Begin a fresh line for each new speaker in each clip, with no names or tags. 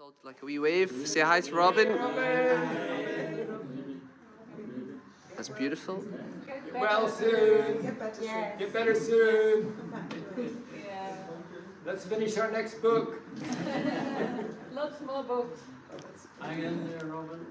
So, like a wee wave. Say hi to Robin. That's beautiful.
Get well soon. Get better soon.
Yeah.
Let's finish our next book.
Lots more books.
Hang in there, Robin.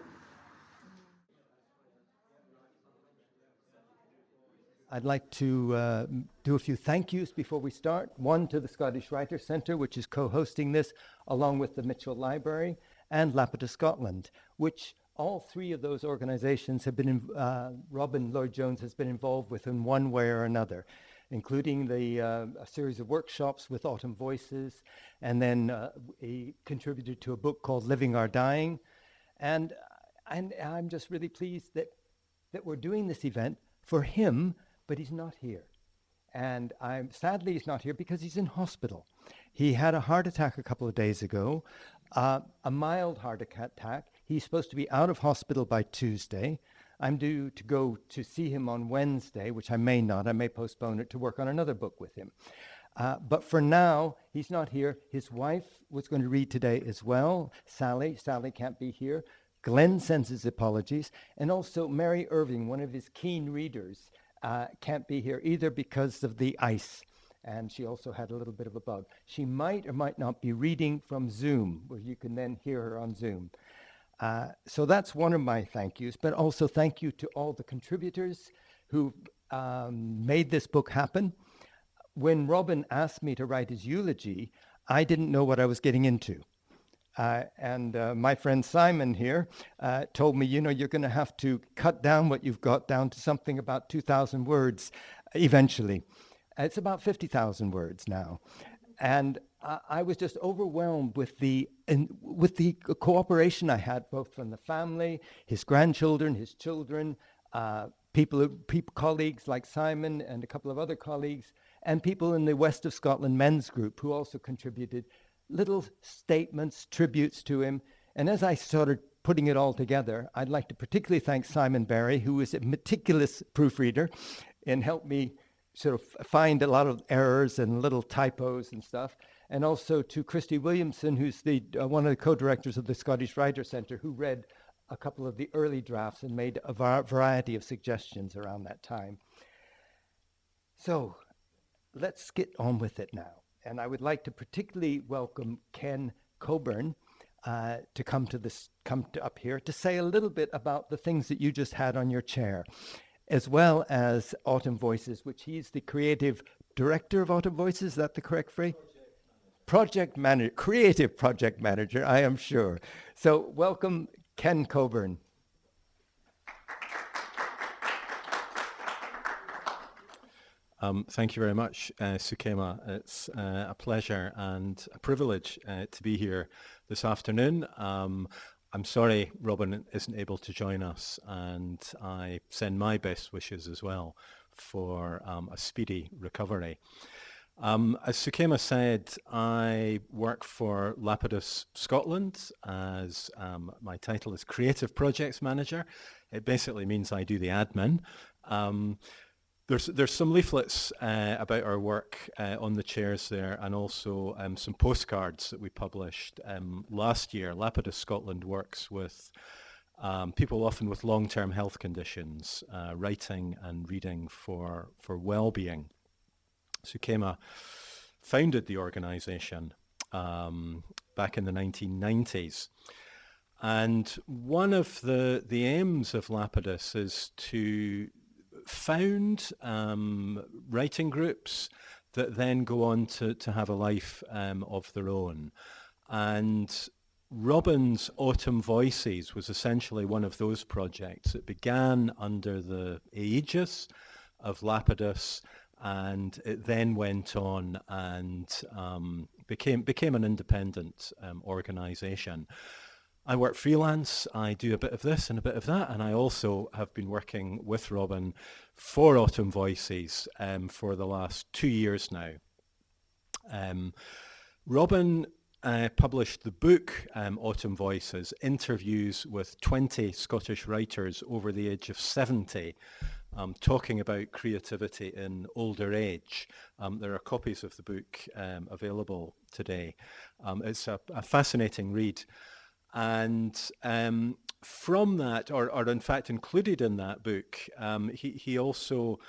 I'd like to do a few thank yous before we start. One to the Scottish Writers' Centre, which is co-hosting this, along with the Mitchell Library and Lapidus Scotland, which all three of those organizations have been, Robin Lloyd Jones has been involved with in one way or another, including a series of workshops with Autumn Voices, and then he contributed to a book called Living or Dying. And I'm just really pleased that we're doing this event for him, but he's not here. And sadly he's not here because he's in hospital. He had a heart attack a couple of days ago, a mild heart attack. He's supposed to be out of hospital by Tuesday. I'm due to go to see him on Wednesday, which I may not. I may postpone it to work on another book with him. But for now, he's not here. His wife was going to read today as well, Sallie. Sallie can't be here. Glyn sends his apologies. And also Mary Irving, one of his keen readers, can't be here either because of the ice. And she also had a little bit of a bug. She might or might not be reading from Zoom, where you can then hear her on Zoom. So that's one of my thank yous, but also thank you to all the contributors who made this book happen. When Robin asked me to write his eulogy, I didn't know what I was getting into. And my friend Simon here told me, you know, you're going to have to cut down what you've got down to something about 2,000 words eventually. It's about 50,000 words now. And I was just overwhelmed with the cooperation I had, both from the family, his grandchildren, his children, colleagues like Simon and a couple of other colleagues, and people in the West of Scotland men's group who also contributed little statements, tributes to him. And as I started putting it all together, I'd like to particularly thank Simon Barry, who is a meticulous proofreader and helped me sort of find a lot of errors and little typos and stuff. And also to Christy Williamson, who's one of the co-directors of the Scottish Writers' Centre, who read a couple of the early drafts and made a variety of suggestions around that time. So let's get on with it now. And I would like to particularly welcome Ken Coburn to come up here to say a little bit about the things that you just had on your chair, as well as Autumn Voices, which he's the creative director of Autumn Voices. Is that the correct phrase? Project manager, creative project manager, I am sure. So welcome, Ken Coburn.
Thank you very much, Sukema. It's a pleasure and a privilege to be here this afternoon. I'm sorry Robin isn't able to join us, and I send my best wishes as well for a speedy recovery. As Sukema said, I work for Lapidus Scotland as my title is Creative Projects Manager. It basically means I do the admin. There's some leaflets about our work on the chairs there, and also some postcards that we published last year. Lapidus Scotland works with people often with long-term health conditions, writing and reading for well-being. Sukema founded the organisation back in the 1990s. And one of the aims of Lapidus is to found writing groups that then go on to have a life of their own. And Robin's Autumn Voices was essentially one of those projects. It began under the aegis of Lapidus, and it then went on and became an independent organisation. I work freelance, I do a bit of this and a bit of that, and I also have been working with Robin for Autumn Voices for the last 2 years now. Robin published the book Autumn Voices, interviews with 20 Scottish writers over the age of 70, talking about creativity in older age. There are copies of the book available today. It's a fascinating read. And from that, or in fact included in that book, he also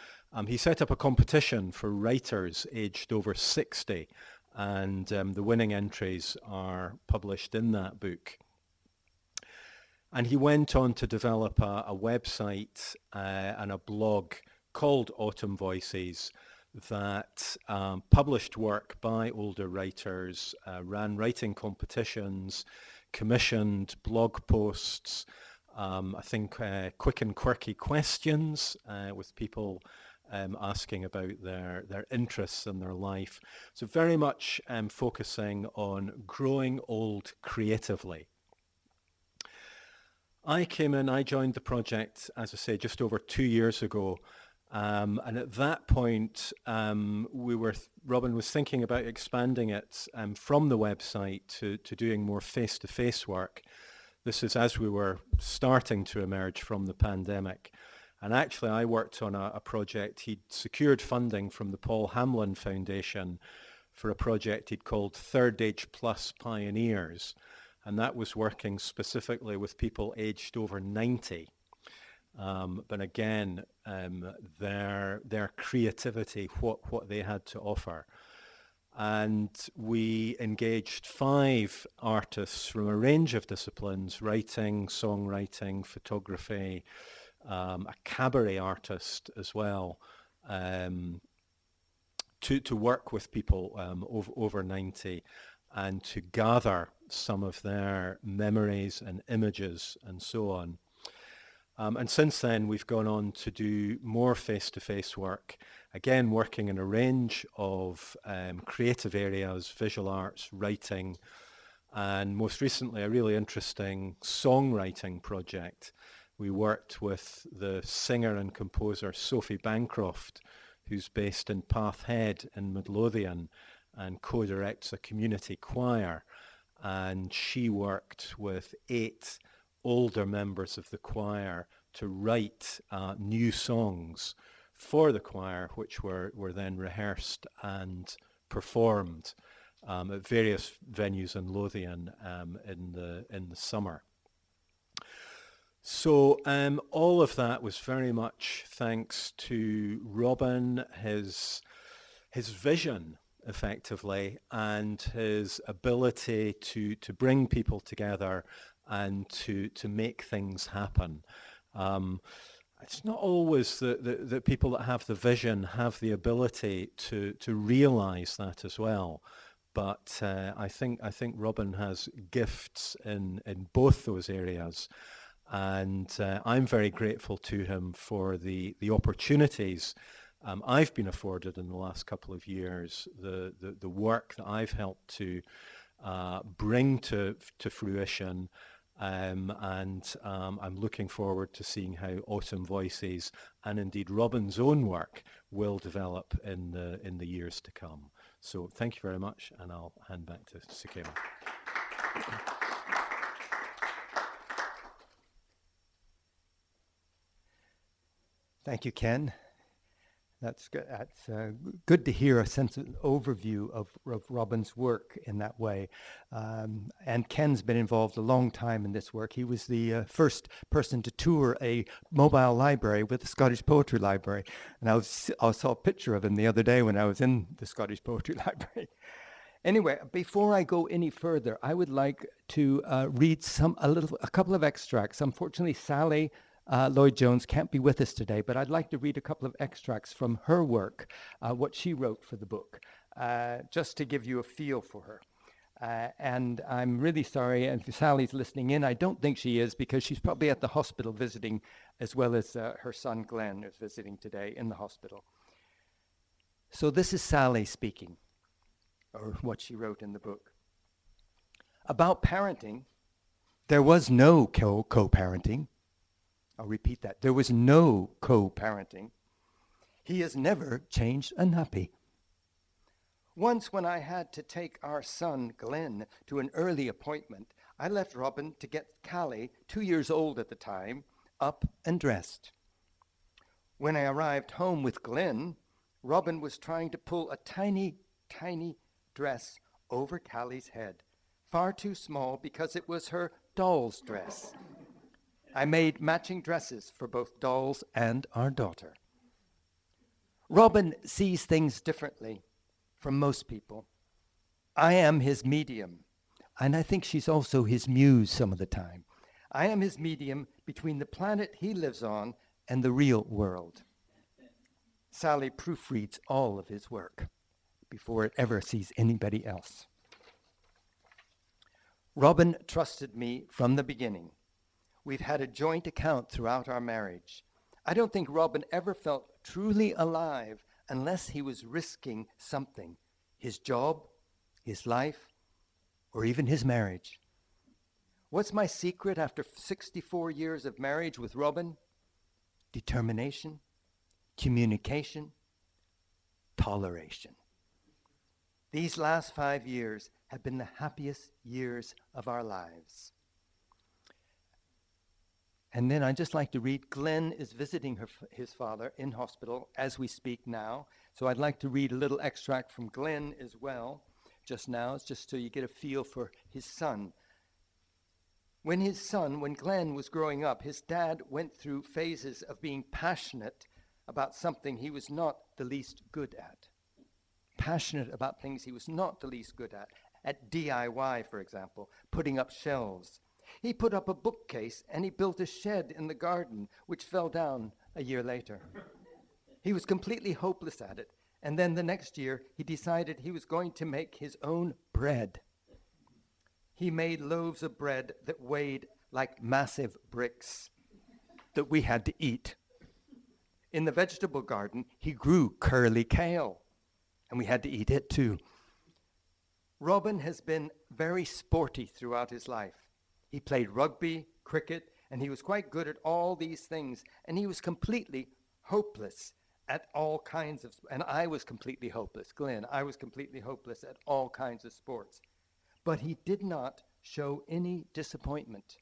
he set up a competition for writers aged over 60, and the winning entries are published in that book. And he went on to develop a website and a blog called Autumn Voices that published work by older writers, ran writing competitions, commissioned blog posts, I think quick and quirky questions with people asking about their interests in their life. So very much focusing on growing old creatively. I joined the project, as I say, just over 2 years ago. And at that point, Robin was thinking about expanding it from the website to doing more face-to-face work. This is as we were starting to emerge from the pandemic. And actually, I worked on a project. He'd secured funding from the Paul Hamlin Foundation for a project he'd called Third Age Plus Pioneers. And that was working specifically with people aged over 90. But again, their creativity, what they had to offer. And we engaged 5 artists from a range of disciplines: writing, songwriting, photography, a cabaret artist as well, to work with people over 90 and to gather some of their memories and images and so on. And since then, we've gone on to do more face-to-face work, again, working in a range of creative areas, visual arts, writing, and most recently, a really interesting songwriting project. We worked with the singer and composer Sophie Bancroft, who's based in Pathhead in Midlothian and co-directs a community choir. And she worked with 8 older members of the choir to write new songs for the choir, which were then rehearsed and performed at various venues in Lothian in the summer. So all of that was very much thanks to Robin, his vision, effectively, and his ability to bring people together and to make things happen. It's not always the people that have the vision have the ability to realize that as well. But I think Robin has gifts in both those areas. And I'm very grateful to him for the opportunities I've been afforded in the last couple of years, the work that I've helped to bring to fruition, and I'm looking forward to seeing how Autumn Voices and indeed Robin's own work will develop in the years to come. So thank you very much, and I'll hand back to Sakema.
Thank you, Ken. That's good. That's good to hear a sense of overview of Robin's work in that way. And Ken's been involved a long time in this work. He was the first person to tour a mobile library with the Scottish Poetry Library. And I saw a picture of him the other day when I was in the Scottish Poetry Library. Anyway, before I go any further, I would like to read a couple of extracts. Unfortunately, Sallie Lloyd-Jones can't be with us today, but I'd like to read a couple of extracts from her work, what she wrote for the book, just to give you a feel for her. And I'm really sorry, and if Sally's listening in, I don't think she is, because she's probably at the hospital visiting, as well as her son Glyn is visiting today in the hospital. So this is Sallie speaking, or what she wrote in the book. About parenting, there was no co-parenting. I'll repeat that. There was no co-parenting. He has never changed a nappy. Once when I had to take our son, Glyn, to an early appointment, I left Robin to get Kally, 2 years old at the time, up and dressed. When I arrived home with Glyn, Robin was trying to pull a tiny, tiny dress over Kally's head, far too small because it was her doll's dress. I made matching dresses for both dolls and our daughter. Robin sees things differently from most people. I am his medium, and I think she's also his muse some of the time. I am his medium between the planet he lives on and the real world. Sallie proofreads all of his work before it ever sees anybody else. Robin trusted me from the beginning. We've had a joint account throughout our marriage. I don't think Robin ever felt truly alive unless he was risking something, his job, his life, or even his marriage. What's my secret after 64 years of marriage with Robin? Determination, communication, toleration. These last 5 years have been the happiest years of our lives. And then I'd just like to read, Glyn is visiting his father in hospital as we speak now. So I'd like to read a little extract from Glyn as well, just now. It's just so you get a feel for his son. When Glyn was growing up, his dad went through phases of being passionate about something he was not the least good at. Passionate about things he was not the least good at DIY, for example, putting up shelves. He put up a bookcase and he built a shed in the garden, which fell down a year later. He was completely hopeless at it. And then the next year, he decided he was going to make his own bread. He made loaves of bread that weighed like massive bricks that we had to eat. In the vegetable garden, he grew curly kale, and we had to eat it too. Robin has been very sporty throughout his life. He played rugby, cricket, and he was quite good at all these things. And he was completely hopeless at all kinds of, and I was completely hopeless, Glyn, I was completely hopeless at all kinds of sports. But he did not show any disappointment.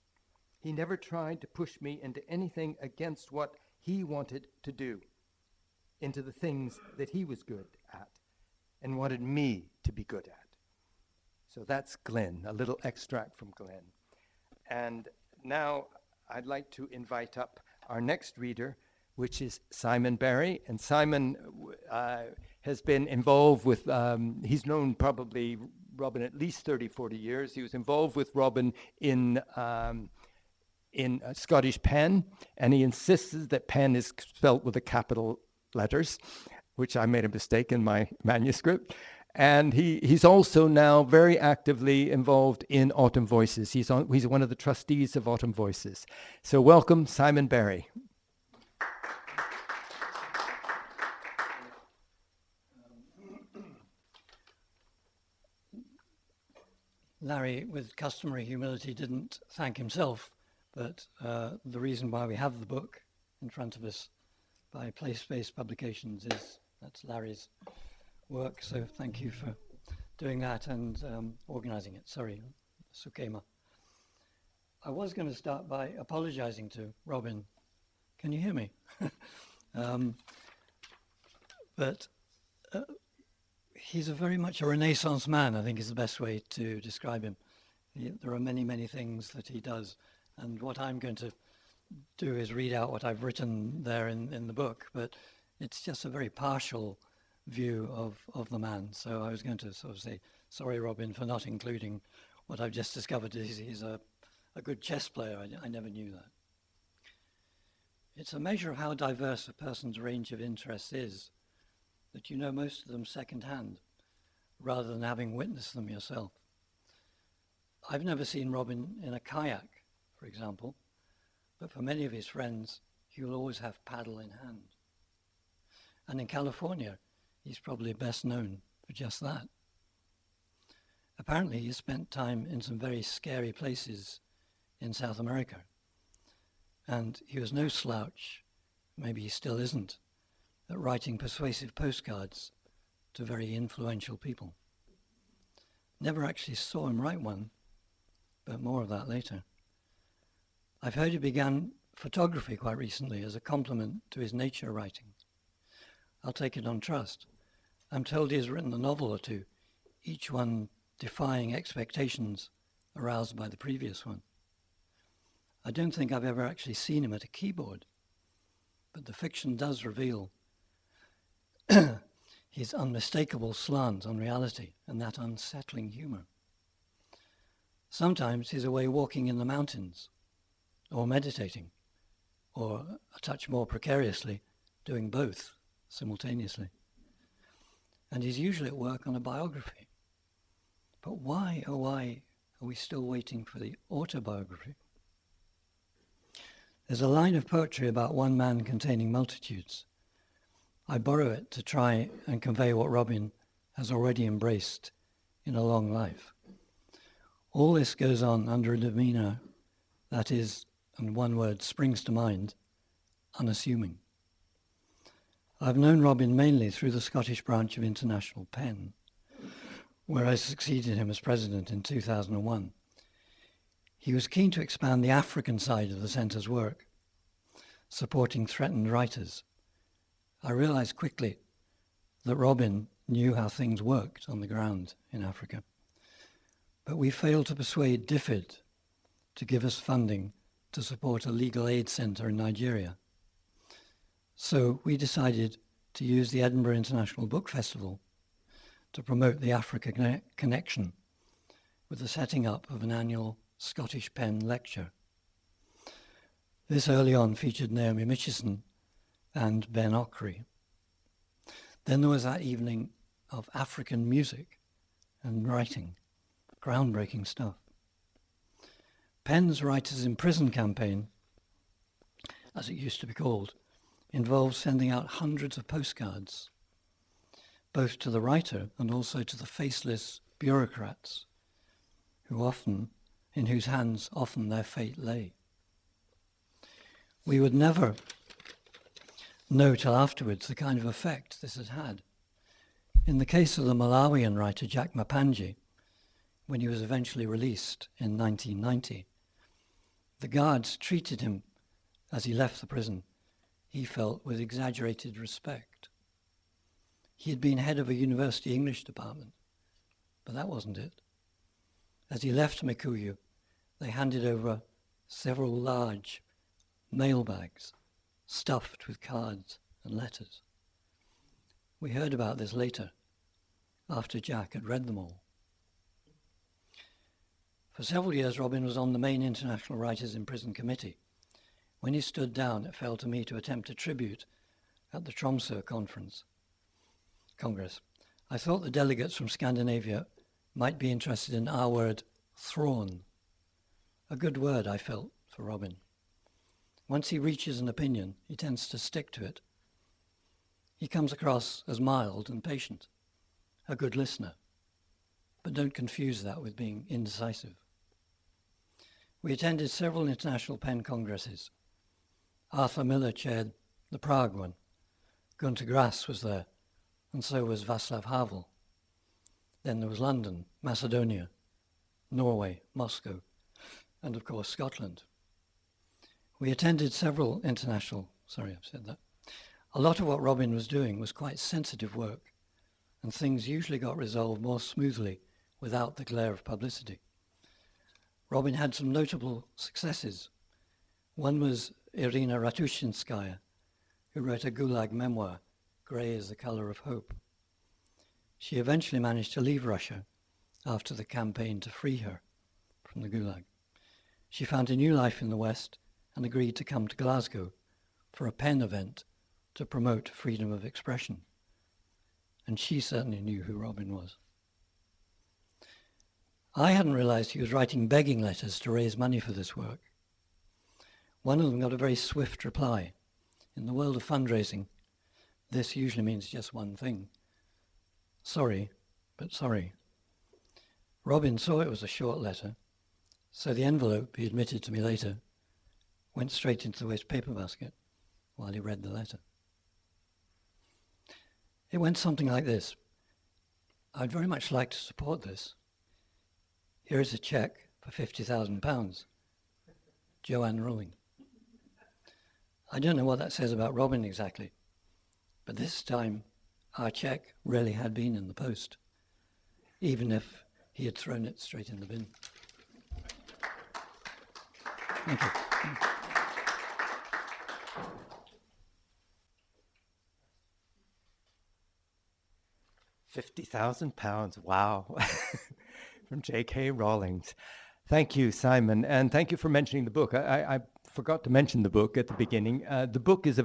He never tried to push me into anything against what he wanted to do, into the things that he was good at and wanted me to be good at. So that's Glyn, a little extract from Glyn. And now I'd like to invite up our next reader, which is Simon Barry. And Simon has been involved with, he's known probably Robin at least 30, 40 years. He was involved with Robin in Scottish Pen, and he insists that pen is spelt with the capital letters, which I made a mistake in my manuscript. And he's also now very actively involved in Autumn Voices. He's one of the trustees of Autumn Voices. So welcome, Simon Barry.
Larry, with customary humility, didn't thank himself, but the reason why we have the book in front of us by Place-Based Publications is that's Larry's work, so thank you for doing that and organizing it. Sorry, Sukema. I was going to start by apologizing to Robin. Can you hear me? But he's very much a Renaissance man, I think is the best way to describe him. There are many, many things that he does, and what I'm going to do is read out what I've written there in the book, but it's just a very partial view of the man. So I was going to sort of say, sorry, Robin, for not including what I've just discovered. He's a good chess player. I never knew that. It's a measure of how diverse a person's range of interests is that you know most of them secondhand, rather than having witnessed them yourself. I've never seen Robin in a kayak, for example, but for many of his friends, he will always have paddle in hand. And in California, he's probably best known for just that. Apparently, he spent time in some very scary places in South America. And he was no slouch, maybe he still isn't, at writing persuasive postcards to very influential people. Never actually saw him write one, but more of that later. I've heard he began photography quite recently as a complement to his nature writing. I'll take it on trust. I'm told he has written a novel or two, each one defying expectations aroused by the previous one. I don't think I've ever actually seen him at a keyboard, but the fiction does reveal his unmistakable slant on reality and that unsettling humor. Sometimes he's away walking in the mountains, or meditating, or a touch more precariously, doing both simultaneously. And he's usually at work on a biography. But why, oh why, are we still waiting for the autobiography? There's a line of poetry about one man containing multitudes. I borrow it to try and convey what Robin has already embraced in a long life. All this goes on under a demeanour that is, and one word springs to mind, unassuming. I've known Robin mainly through the Scottish branch of International Pen, where I succeeded him as president in 2001. He was keen to expand the African side of the centre's work, supporting threatened writers. I realized quickly that Robin knew how things worked on the ground in Africa. But we failed to persuade DFID to give us funding to support a legal aid centre in Nigeria. So we decided to use the Edinburgh International Book Festival to promote the Africa connection with the setting up of an annual Scottish Pen lecture. This early on featured Naomi Mitchison and Ben Ockery. Then there was that evening of African music and writing, groundbreaking stuff. Pen's Writers in Prison campaign, as it used to be called, involved sending out hundreds of postcards, both to the writer and also to the faceless bureaucrats in whose hands often their fate lay. We would never know till afterwards the kind of effect this had had. In the case of the Malawian writer Jack Mapanji, when he was eventually released in 1990, the guards treated him as he left the prison, he felt, with exaggerated respect. He had been head of a university English department, but that wasn't it. As he left Mikuyu, they handed over several large mailbags stuffed with cards and letters. We heard about this later, after Jack had read them all. For several years, Robin was on the main International Writers in Prison committee. When he stood down, it fell to me to attempt a tribute at the Tromsø Congress. I thought the delegates from Scandinavia might be interested in our word, thrawn. A good word, I felt, for Robin. Once he reaches an opinion, he tends to stick to it. He comes across as mild and patient, a good listener, but don't confuse that with being indecisive. We attended several international pen congresses. Arthur Miller chaired the Prague one. Gunter Grass was there, and so was Václav Havel. Then there was London, Macedonia, Norway, Moscow, and of course Scotland. We attended several international, A lot of what Robin was doing was quite sensitive work, and things usually got resolved more smoothly without the glare of publicity. Robin had some notable successes. One was Irina Ratushinskaya, who wrote a Gulag memoir, Grey is the Color of Hope. She eventually managed to leave Russia after the campaign to free her from the Gulag. She found a new life in the West and agreed to come to Glasgow for a pen event to promote freedom of expression. And she certainly knew who Robin was. I hadn't realized he was writing begging letters to raise money for this work. One of them got a very swift reply. In the world of fundraising, this usually means just one thing. Sorry, but sorry. Robin saw it was a short letter, so the envelope, he admitted to me later, went straight into the waste paper basket while he read the letter. It went something like this. I'd very much like to support this. Here is a cheque for £50,000. Joanne Rowling. I don't know what that says about Robin exactly, but this time our cheque really had been in the post, even if he had thrown it straight in the bin. Thank you.
£50,000, wow, from J.K. Rowling. Thank you, Simon, and thank you for mentioning the book. I forgot to mention the book at the beginning. The book is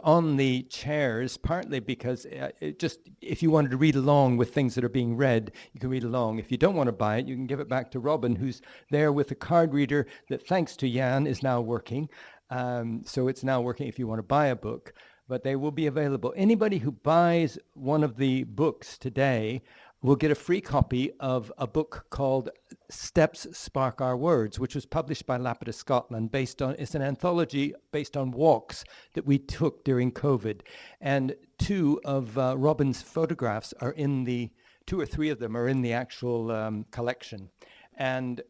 on the chairs, partly because if you wanted to read along with things that are being read, you can read along. If you don't want to buy it, you can give it back to Robin, who's there with a card reader that, thanks to Jan, is now working. So it's now working if you want to buy a book, but they will be available. Anybody who buys one of the books today will get a free copy of a book called Steps Spark Our Words, which was published by Lapidus Scotland. It's an anthology based on walks that we took during COVID. And two of Robin's photographs are two or three of them are in the actual collection. And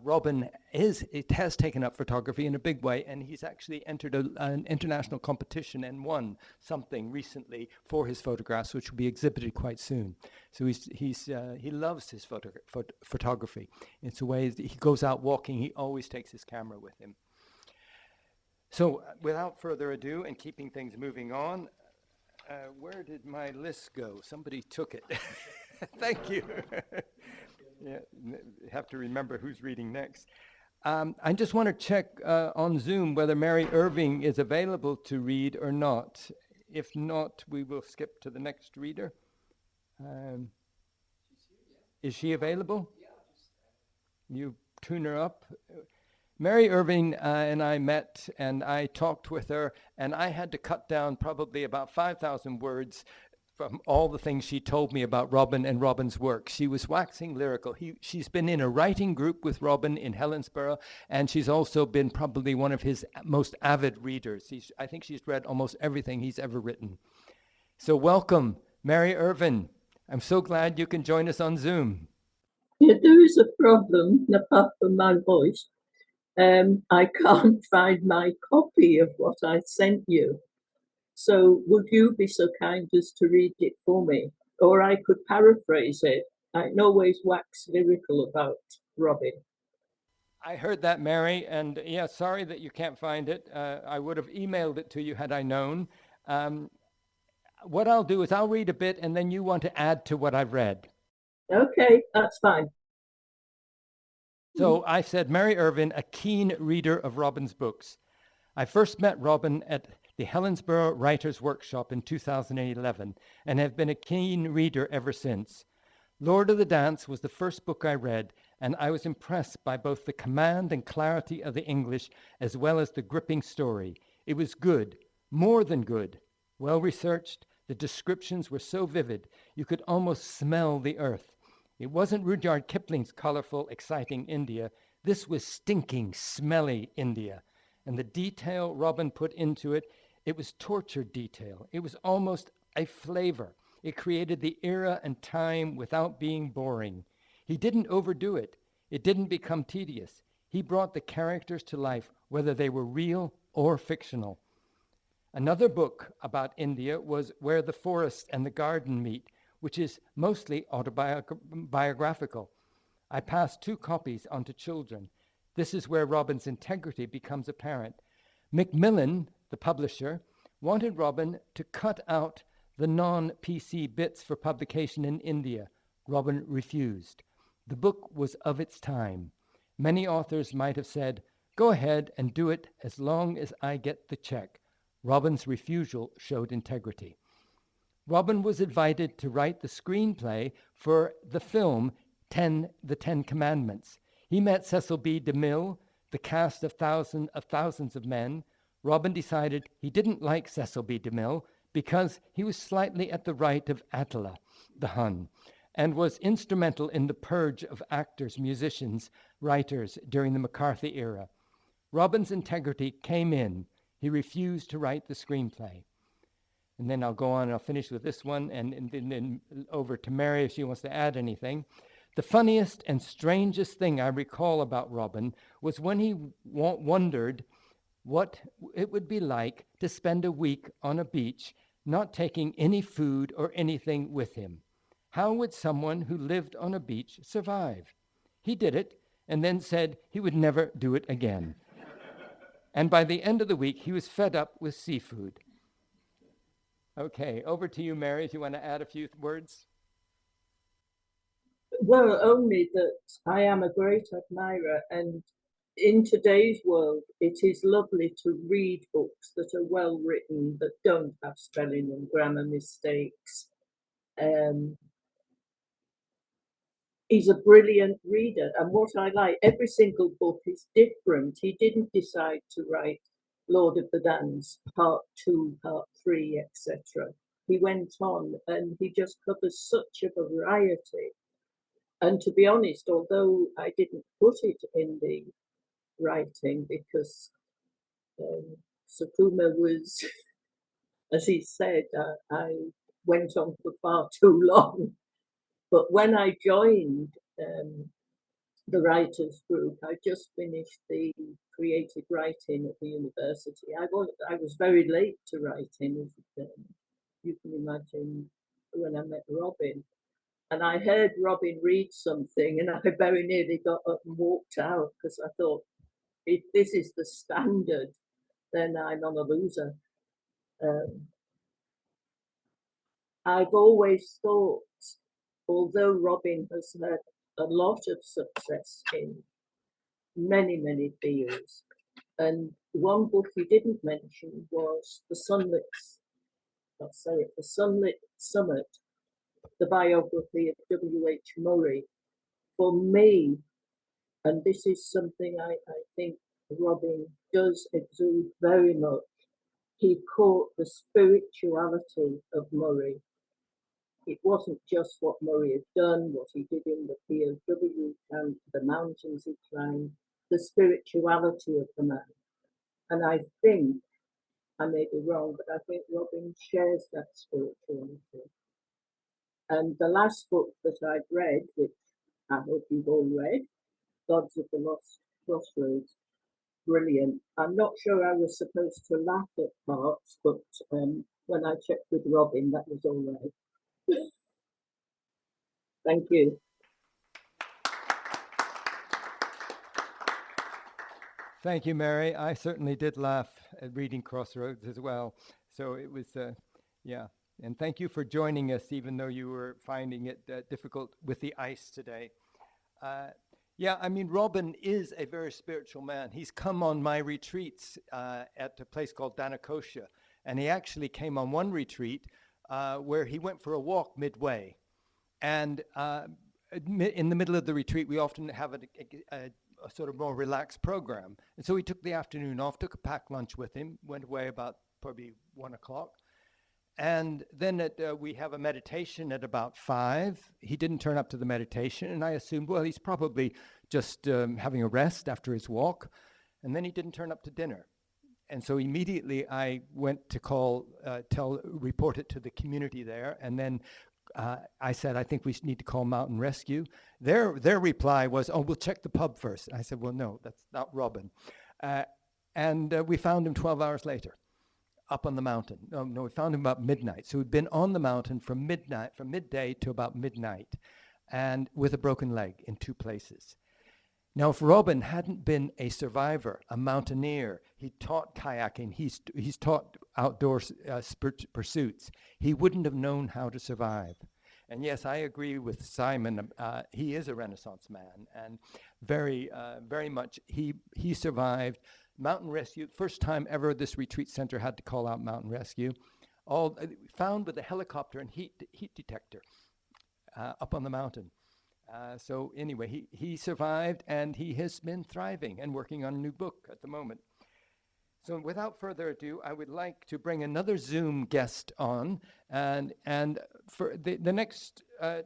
Robin has taken up photography in a big way, and he's actually entered an international competition and won something recently for his photographs, which will be exhibited quite soon. So he loves his photography. It's a way that he goes out walking, he always takes his camera with him. So without further ado, and keeping things moving on, where did my list go? Somebody took it. Thank you. Yeah, have to remember who's reading next. I just want to check on Zoom whether Mary Irving is available to read or not. If not, we will skip to the next reader. Is she available? You tune her up. Mary Irving and I met, and I talked with her, and I had to cut down probably about 5,000 words from all the things she told me about Robin and Robin's work. She was waxing lyrical. She's been in a writing group with Robin in Helensburgh, and she's also been probably one of his most avid readers. I think she's read almost everything he's ever written. So welcome, Mary Irving. I'm so glad you can join us on Zoom.
Yeah, there is a problem, apart from my voice. I can't find my copy of what I sent you. So would you be so kind as to read it for me? Or I could paraphrase it. I can always wax lyrical about Robin.
I heard that, Mary, and yeah, sorry that you can't find it. I would have emailed it to you had I known. What I'll do is I'll read a bit, and then you want to add to what I've read.
Okay, that's fine.
So I said, Mary Irving, a keen reader of Robin's books. I first met Robin at the Helensburgh Writers' Workshop in 2011, and have been a keen reader ever since. Lord of the Dance was the first book I read, and I was impressed by both the command and clarity of the English, as well as the gripping story. It was good, more than good, well researched. The descriptions were so vivid, you could almost smell the earth. It wasn't Rudyard Kipling's colorful, exciting India. This was stinking, smelly India. And the detail Robin put into it, it was tortured detail. It was almost a flavor. It created the era and time without being boring. He didn't overdo it. It didn't become tedious. He brought the characters to life, whether they were real or fictional. Another book about India was Where the Forest and the Garden Meet, which is mostly autobiographical. I passed 2 copies on to children. This is where Robin's integrity becomes apparent. Macmillan, the publisher, wanted Robin to cut out the non-PC bits for publication in India. Robin refused. The book was of its time. Many authors might have said, go ahead and do it as long as I get the check. Robin's refusal showed integrity. Robin was invited to write the screenplay for the film The 10 Commandments. He met Cecil B. DeMille, the cast of Thousands of Men. Robin decided he didn't like Cecil B. DeMille because he was slightly at the right of Attila, the Hun, and was instrumental in the purge of actors, musicians, writers during the McCarthy era. Robin's integrity came in. He refused to write the screenplay. And then I'll go on and I'll finish with this one and then over to Mary if she wants to add anything. The funniest and strangest thing I recall about Robin was when he wondered what it would be like to spend a week on a beach not taking any food or anything with him. How would someone who lived on a beach survive? He did it and then said he would never do it again. And by the end of the week, he was fed up with seafood. Okay, over to you, Mary, if you want to add a few words.
Well, only that I am a great admirer, and in today's world, it is lovely to read books that are well written, that don't have spelling and grammar mistakes. He's a brilliant reader, and what I like, every single book is different. He didn't decide to write Lord of the Dance, part 2, part 3, etc. He went on, and he just covers such a variety. And to be honest, although I didn't put it in the writing because Sakuma was, as he said, I went on for far too long. But when I joined the writers group, I just finished the creative writing at the university. I was very late to writing, as you can imagine, when I met Robin. And I heard Robin read something, and I very nearly got up and walked out because I thought, if this is the standard, then I'm on a loser. I've always thought, although Robin has had a lot of success in many, many fields, and one book he didn't mention was The Sunlit Summit, the biography of W.H. Murray. For me, and this is something I think Robin does exude very much, he caught the spirituality of Murray. It wasn't just what Murray had done, what he did in the POW camp, the mountains he climbed, the spirituality of the man. And I think, I may be wrong, but I think Robin shares that spirituality. And the last book that I've read, which I hope you've all read, Gods of the Lost Crossroads, brilliant. I'm not sure I was supposed to laugh at parts, but when I checked with Robin, that was all right. Thank you.
Thank you, Mary. I certainly did laugh at reading Crossroads as well. So it was, yeah. And thank you for joining us, even though you were finding it difficult with the ice today. Yeah, I mean, Robin is a very spiritual man. He's come on my retreats at a place called Danacotia. And he actually came on one retreat where he went for a walk midway. And in the middle of the retreat, we often have a sort of more relaxed program. And so he took the afternoon off, took a packed lunch with him, went away about probably 1 o'clock. And then we have a meditation at about 5. He didn't turn up to the meditation, and I assumed, well, he's probably just having a rest after his walk. And then he didn't turn up to dinner. And so immediately I went to report it to the community there. And then I said, I think we need to call Mountain Rescue. Their reply was, oh, we'll check the pub first. I said, well, no, that's not Robin. And we found him 12 hours later. Up on the mountain. No, we found him about midnight. So we'd been on the mountain from midday to about midnight, and with a broken leg in 2 places. Now, if Robin hadn't been a survivor, a mountaineer, he taught kayaking, he's taught outdoor pursuits, he wouldn't have known how to survive. And yes, I agree with Simon. He is a Renaissance man, and very, very much he survived. Mountain Rescue, first time ever this retreat center had to call out Mountain Rescue, all found with a helicopter and heat detector up on the mountain. So anyway, he survived, and he has been thriving and working on a new book at the moment. So without further ado, I would like to bring another Zoom guest on, and for the next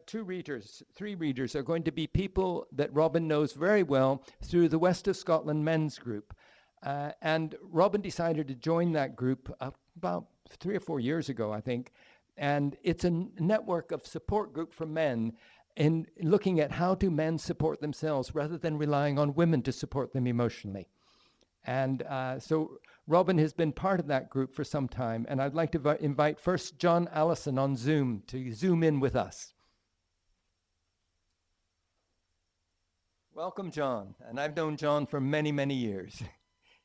3 readers are going to be people that Robin knows very well through the West of Scotland Men's Group. And Robin decided to join that group about 3 or 4 years ago, I think. And it's a network of support group for men in looking at how do men support themselves rather than relying on women to support them emotionally. And so Robin has been part of that group for some time. And I'd like to invite first John Allison on Zoom to zoom in with us. Welcome, John. And I've known John for many, many years.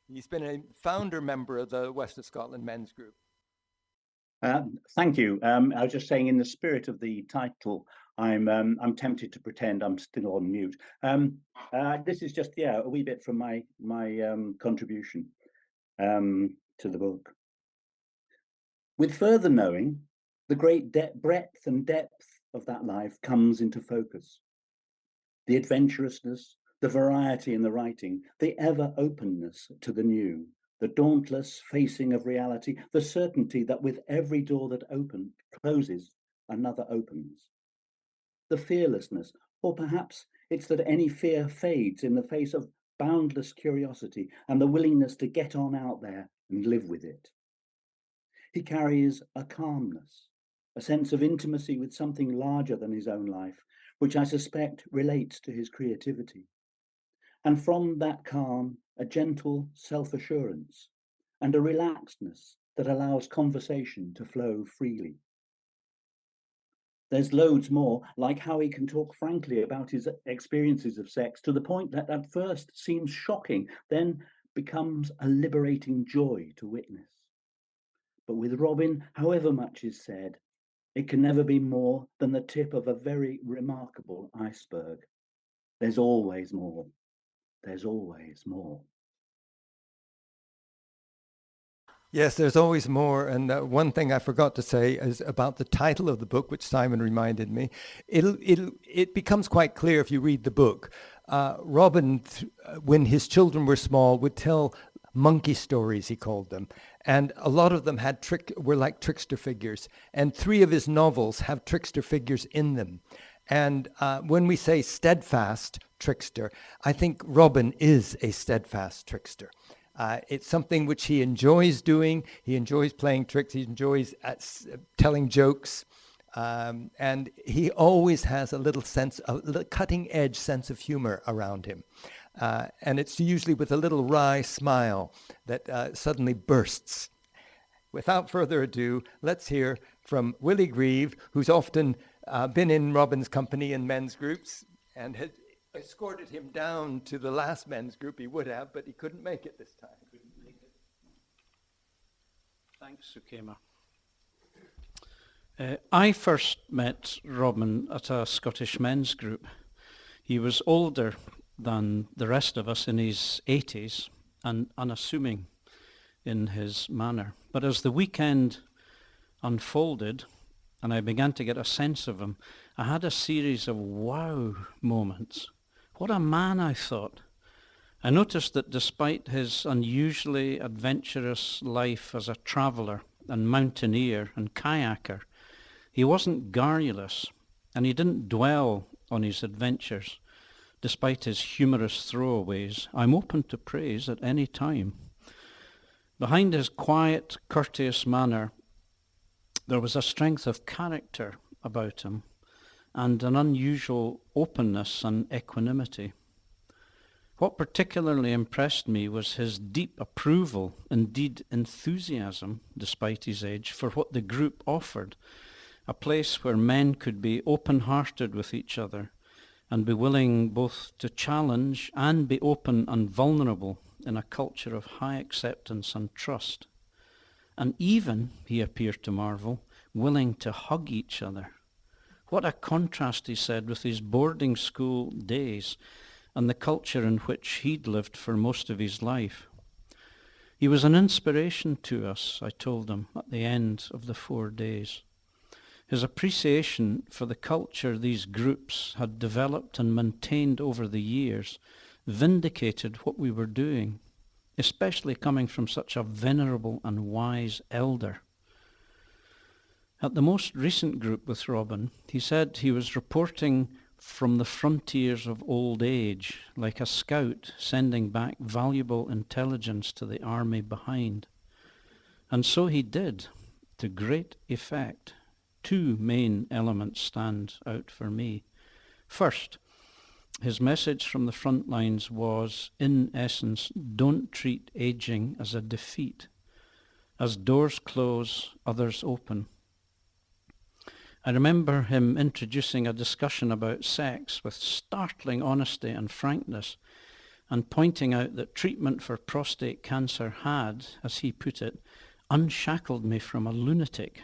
He's been a founder member of the West of Scotland Men's Group.
Thank you. I was just saying, in the spirit of the title, I'm tempted to pretend I'm still on mute. This is just a wee bit from my contribution to the book. With further knowing, the great breadth and depth of that life comes into focus. The adventurousness, the variety in the writing, the ever openness to the new, the dauntless facing of reality, the certainty that with every door that closes, another opens. The fearlessness, or perhaps it's that any fear fades in the face of boundless curiosity and the willingness to get on out there and live with it. He carries a calmness, a sense of intimacy with something larger than his own life, which I suspect relates to his creativity. And from that calm, a gentle self-assurance and a relaxedness that allows conversation to flow freely. There's loads more, like how he can talk frankly about his experiences of sex to the point that at first seems shocking, then becomes a liberating joy to witness. But with Robin, however much is said, it can never be more than the tip of a very remarkable iceberg. There's always more. There's always more.
Yes, there's always more. And one thing I forgot to say is about the title of the book, which Simon reminded me. It becomes quite clear if you read the book. Robin, when his children were small, would tell monkey stories, he called them. And a lot of them were like trickster figures. And 3 of his novels have trickster figures in them. And when we say steadfast trickster, I think Robin is a steadfast trickster. It's something which he enjoys doing. He enjoys playing tricks. He enjoys telling jokes. And he always has a little cutting edge sense of humor around him. And it's usually with a little wry smile that suddenly bursts. Without further ado, let's hear from Willie Grieve, who's often been in Robin's company in men's groups and had escorted him down to the last men's group he would have, but he couldn't make it this time.
Thanks, Sukema. I first met Robin at a Scottish men's group. He was older than the rest of us, in his 80s, and unassuming in his manner. But as the weekend unfolded and I began to get a sense of him, I had a series of wow moments. What a man, I thought. I noticed that despite his unusually adventurous life as a traveller and mountaineer and kayaker, he wasn't garrulous, and he didn't dwell on his adventures. Despite his humorous throwaways, I'm open to praise at any time. Behind his quiet, courteous manner, there was a strength of character about him and an unusual openness and equanimity. What particularly impressed me was his deep approval, indeed enthusiasm, despite his age, for what the group offered, a place where men could be open-hearted with each other and be willing both to challenge and be open and vulnerable in a culture of high acceptance and trust. And even, he appeared to marvel, willing to hug each other. What a contrast, he said, with his boarding school days and the culture in which he'd lived for most of his life. He was an inspiration to us, I told him, at the end of the 4 days. His appreciation for the culture these groups had developed and maintained over the years vindicated what we were doing, especially coming from such a venerable and wise elder. At the most recent group with Robin, he said he was reporting from the frontiers of old age, like a scout sending back valuable intelligence to the army behind. And so he did, to great effect. 2 main elements stand out for me. First, his message from the front lines was, in essence, don't treat aging as a defeat. As doors close, others open. I remember him introducing a discussion about sex with startling honesty and frankness, and pointing out that treatment for prostate cancer had, as he put it, unshackled me from a lunatic.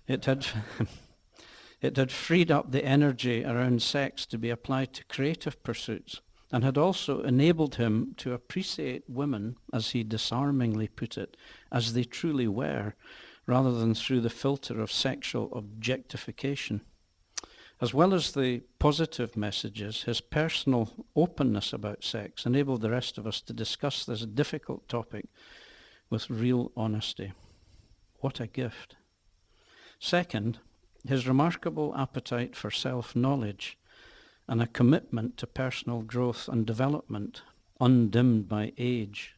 It had freed up the energy around sex to be applied to creative pursuits, and had also enabled him to appreciate women, as he disarmingly put it, as they truly were, rather than through the filter of sexual objectification. As well as the positive messages, his personal openness about sex enabled the rest of us to discuss this difficult topic with real honesty. What a gift. Second, his remarkable appetite for self-knowledge and a commitment to personal growth and development, undimmed by age.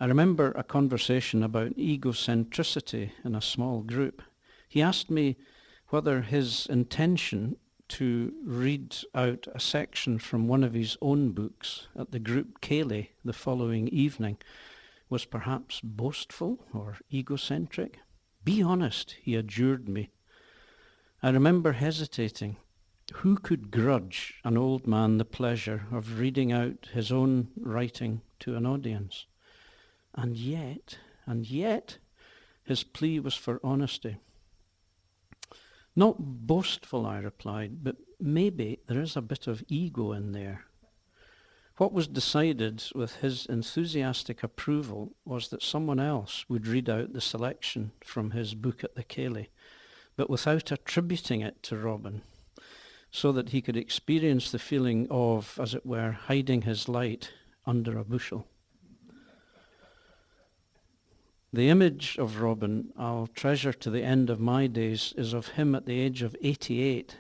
I remember a conversation about egocentricity in a small group. He asked me whether his intention to read out a section from one of his own books at the group Kally the following evening was perhaps boastful or egocentric. Be honest, he adjured me. I remember hesitating. Who could grudge an old man the pleasure of reading out his own writing to an audience? And yet, his plea was for honesty. Not boastful, I replied, but maybe there is a bit of ego in there. What was decided with his enthusiastic approval was that someone else would read out the selection from his book at the Kally, but without attributing it to Robin, so that he could experience the feeling of, as it were, hiding his light under a bushel. The image of Robin I'll treasure to the end of my days is of him at the age of 88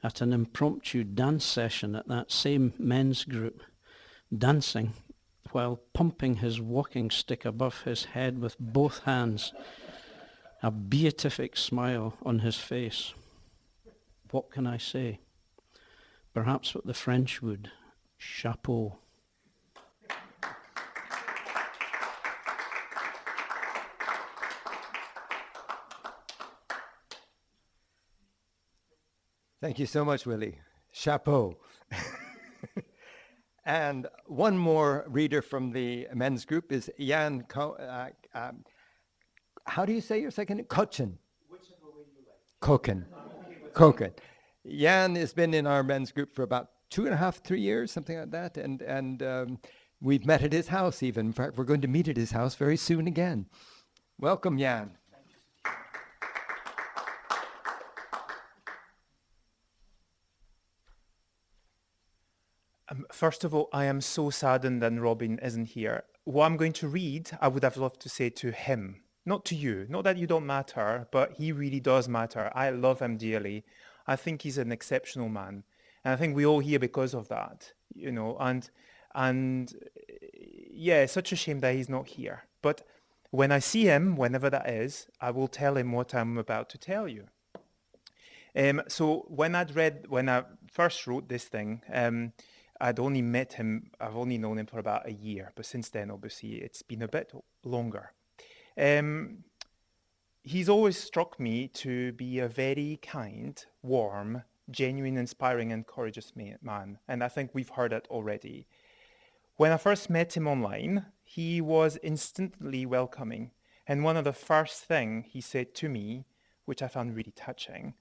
at an impromptu dance session at that same men's group, dancing while pumping his walking stick above his head with both hands, a beatific smile on his face. What can I say? Perhaps what the French would, chapeau.
Thank you so much, Willie. Chapeau. And one more reader from the men's group is Jan. How do you say your second name? Kochin.
Whichever way you like.
Koken. Jan has been in our men's group for about 2.5, 3 years, something like that, and we've met at his house even. In fact, we're going to meet at his house very soon again. Welcome, Jan.
First of all, I am so saddened that Robin isn't here. What I'm going to read, I would have loved to say to him, not to you. Not that you don't matter, but he really does matter. I love him dearly. I think he's an exceptional man. And I think we're all here because of that, you know, and yeah, it's such a shame that he's not here. But when I see him, whenever that is, I will tell him what I'm about to tell you. So when I first wrote this thing, I'd only met him, I've only known him for about a year, but since then, obviously, it's been a bit longer. He's always struck me to be a very kind, warm, genuine, inspiring, and courageous man, and I think we've heard it already. When I first met him online, he was instantly welcoming, and one of the first things he said to me, which I found really touching,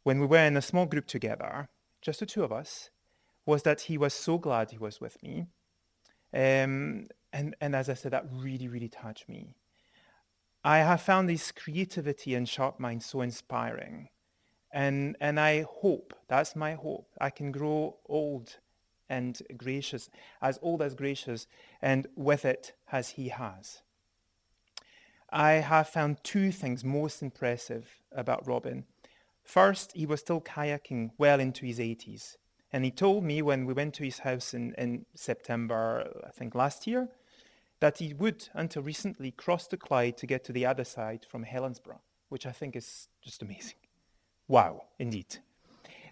when we were in a small group together, just the two of us, was that he was so glad he was with me. And as I said, that really, really touched me. I have found his creativity and sharp mind so inspiring. And I hope, that's my hope, I can grow old and gracious, old as gracious, and with it as he has. I have found two things most impressive about Robin. First, he was still kayaking well into his 80s. And he told me when we went to his house in September, I think last year, that he would, until recently, cross the Clyde to get to the other side from Helensburgh, which I think is just amazing. Wow, indeed.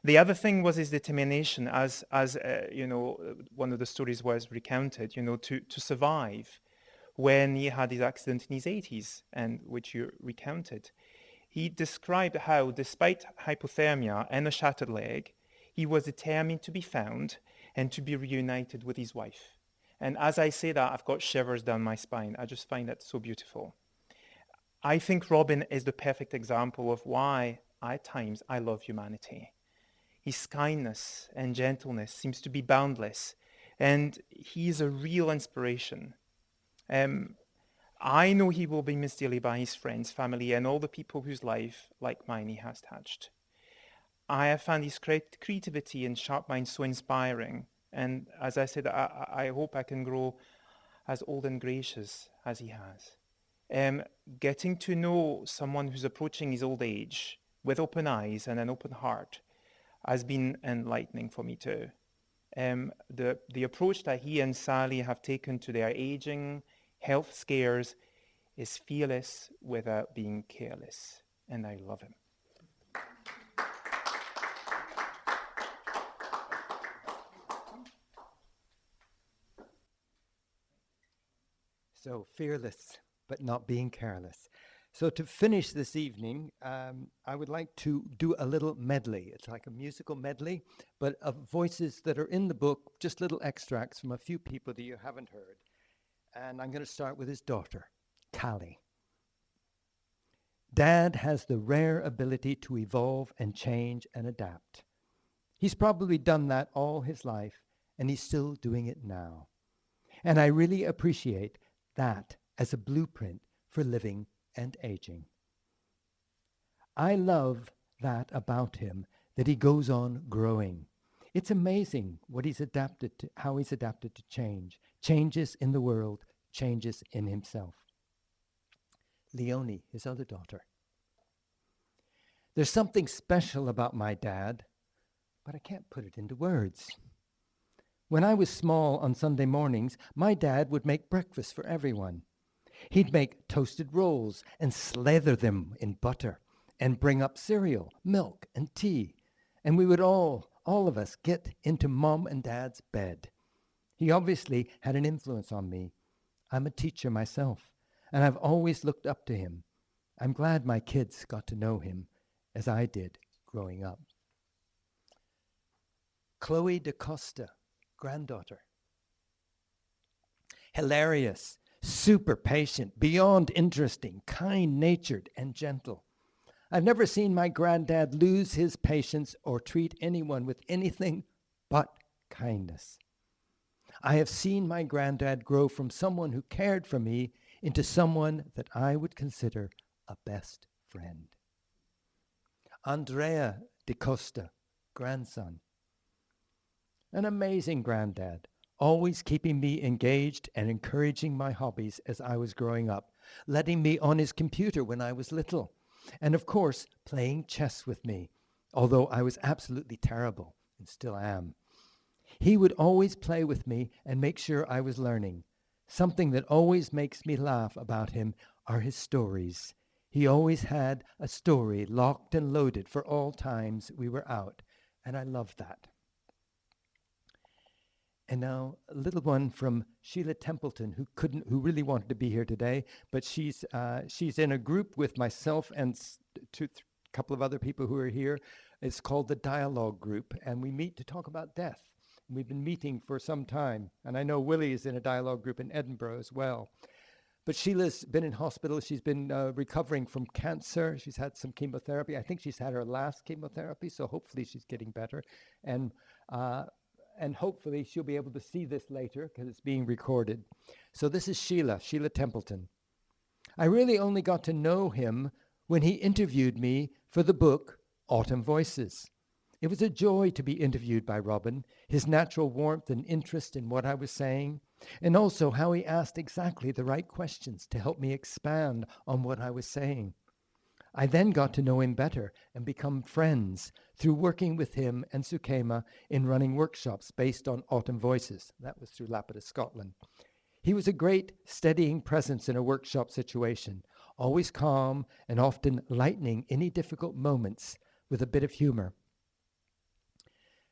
The other thing was his determination, as you know, one of the stories was recounted, you know, to survive when he had his accident in his 80s, and which you recounted. He described how, despite hypothermia and a shattered leg, he was determined to be found and to be reunited with his wife. And as I say that, I've got shivers down my spine. I just find that so beautiful. I think Robin is the perfect example of why, at times, I love humanity. His kindness and gentleness seems to be boundless, and he is a real inspiration. I know he will be missed dearly by his friends, family, and all the people whose life, like mine, he has touched. I have found his creativity and sharp mind so inspiring, and as I said, I hope I can grow as old and gracious as he has. Getting to know someone who's approaching his old age with open eyes and an open heart has been enlightening for me too. The approach that he and Sallie have taken to their aging, health scares is fearless without being careless, and I love him.
So fearless, but not being careless. So to finish this evening, I would like to do a little medley. It's like a musical medley, but of voices that are in the book, just little extracts from a few people that you haven't heard. And I'm going to start with his daughter, Kally. Dad has the rare ability to evolve and change and adapt. He's probably done that all his life, and he's still doing it now. And I really appreciate that as a blueprint for living and aging. I love that about him, that he goes on growing. It's amazing what he's adapted to, how he's adapted to change. Changes in the world, changes in himself. Leonie, his other daughter. There's something special about my dad, but I can't put it into words. When I was small on Sunday mornings, my dad would make breakfast for everyone. He'd make toasted rolls and slather them in butter and bring up cereal, milk, and tea. And we would all of us, get into Mom and Dad's bed. He obviously had an influence on me. I'm a teacher myself, and I've always looked up to him. I'm glad my kids got to know him as I did growing up. Chloe DaCosta, granddaughter. Hilarious, super patient, beyond interesting, kind-natured, and gentle. I've never seen my granddad lose his patience or treat anyone with anything but kindness. I have seen my granddad grow from someone who cared for me into someone that I would consider a best friend. Andrea DaCosta, grandson. An amazing granddad, always keeping me engaged and encouraging my hobbies as I was growing up, letting me on his computer when I was little, and of course, playing chess with me, although I was absolutely terrible and still am. He would always play with me and make sure I was learning. Something that always makes me laugh about him are his stories. He always had a story locked and loaded for all times we were out, and I love that. And now a little one from Sheila Templeton, who really wanted to be here today, but she's in a group with myself and a couple of other people who are here. It's called the Dialogue Group, and we meet to talk about death. We've been meeting for some time, and I know Willie is in a dialogue group in Edinburgh as well. But Sheila's been in hospital. She's been recovering from cancer. She's had some chemotherapy. I think she's had her last chemotherapy, so hopefully she's getting better. And hopefully she'll be able to see this later because it's being recorded. So this is Sheila Templeton. I really only got to know him when he interviewed me for the book Autumn Voices. It was a joy to be interviewed by Robin, his natural warmth and interest in what I was saying, and also how he asked exactly the right questions to help me expand on what I was saying. I then got to know him better and become friends through working with him and Sukema in running workshops based on Autumn Voices. That was through Lapidus, Scotland. He was a great steadying presence in a workshop situation, always calm and often lightening any difficult moments with a bit of humor.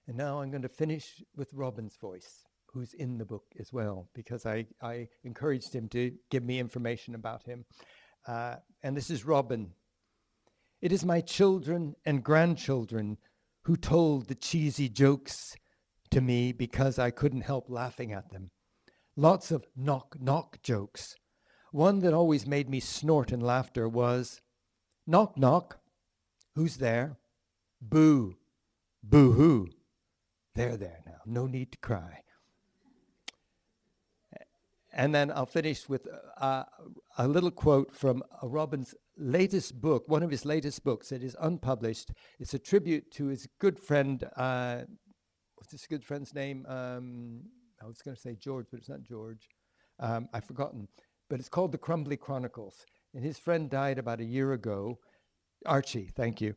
And now I'm going to finish with Robin's voice, who's in the book as well, because I encouraged him to give me information about him. And this is Robin. It is my children and grandchildren who told the cheesy jokes to me because I couldn't help laughing at them. Lots of knock-knock jokes. One that always made me snort in laughter was, knock, knock, who's there? Boo, boo-hoo. There now, no need to cry. And then I'll finish with a little quote from Robin's latest book, one of his latest books. It is unpublished. It's a tribute to his good friend, what's his good friend's name? I was going to say George, but it's not George. I've forgotten. But it's called The Crumbly Chronicles. And his friend died about a year ago. Archie, thank you.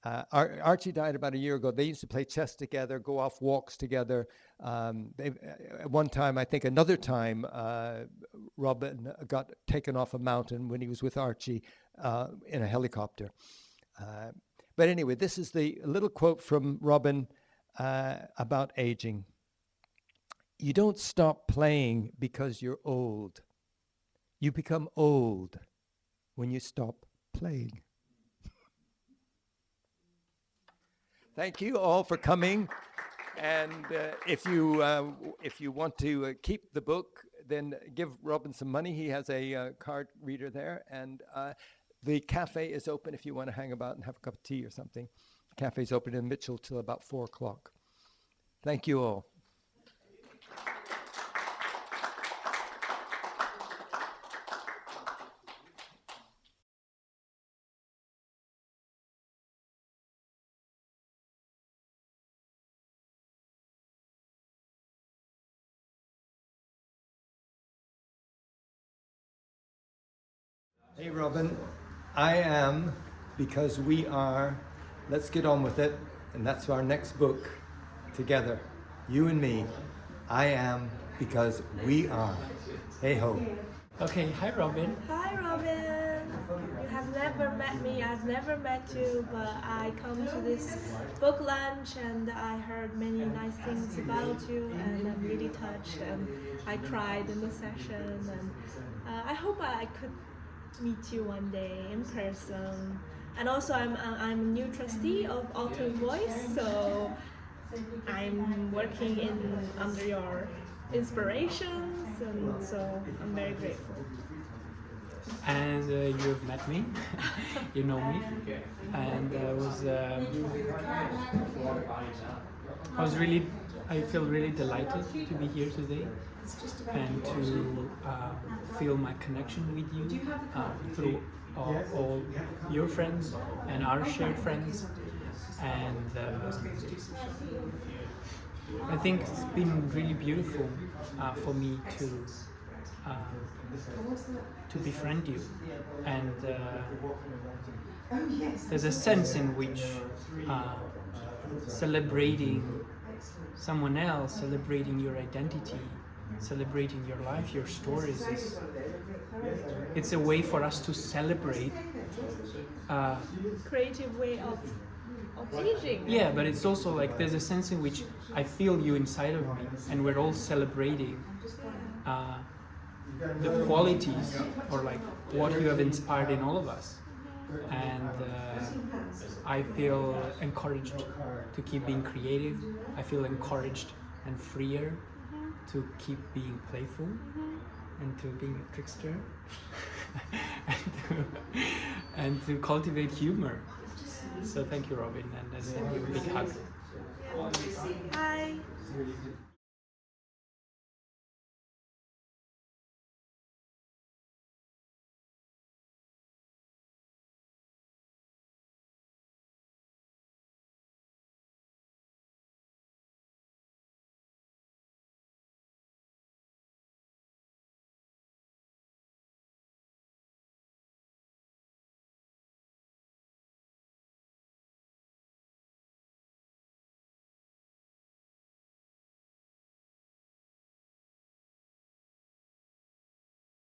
Archie died about a year ago. They used to play chess together, go off walks together. At one time, I think another time, Robin got taken off a mountain when he was with Archie in a helicopter. But anyway, this is the little quote from Robin about aging. You don't stop playing because you're old. You become old when you stop playing. Thank you all for coming. And if you want to keep the book, then give Robin some money. He has a card reader there. And the cafe is open if you want to hang about and have a cup of tea or something. The cafe is open in Mitchell till about 4 o'clock. Thank you all. Hey, Robin. I am because we are. Let's get on with it. And that's our next book together. You and me. I am because we are. Hey ho.
Okay, hi Robin.
Hi Robin. You have never met me, I've never met you, but I come to this book lunch and I heard many nice things about you and I'm really touched and I cried in the session and I hope I could meet you one day in person. And also I'm a new trustee of Autumn Voice, so I'm working under your inspirations, and so I'm very grateful.
And you've met me, you know me, and I feel really delighted to be here today and to feel my connection with you through all your friends and our shared friends. And I think it's been really beautiful for me to befriend you, and there's a sense in which celebrating someone else, celebrating your identity, celebrating your life, your stories, it's a way for us to celebrate
creative way of aging.
Yeah, but it's also like there's a sense in which I feel you inside of me, and we're all celebrating the qualities or like what you have inspired in all of us. And I feel encouraged to keep being creative. I feel encouraged and freer to keep being playful and to being a trickster and to cultivate humor. So thank you, Robin, and I send you a big hug.
Bye.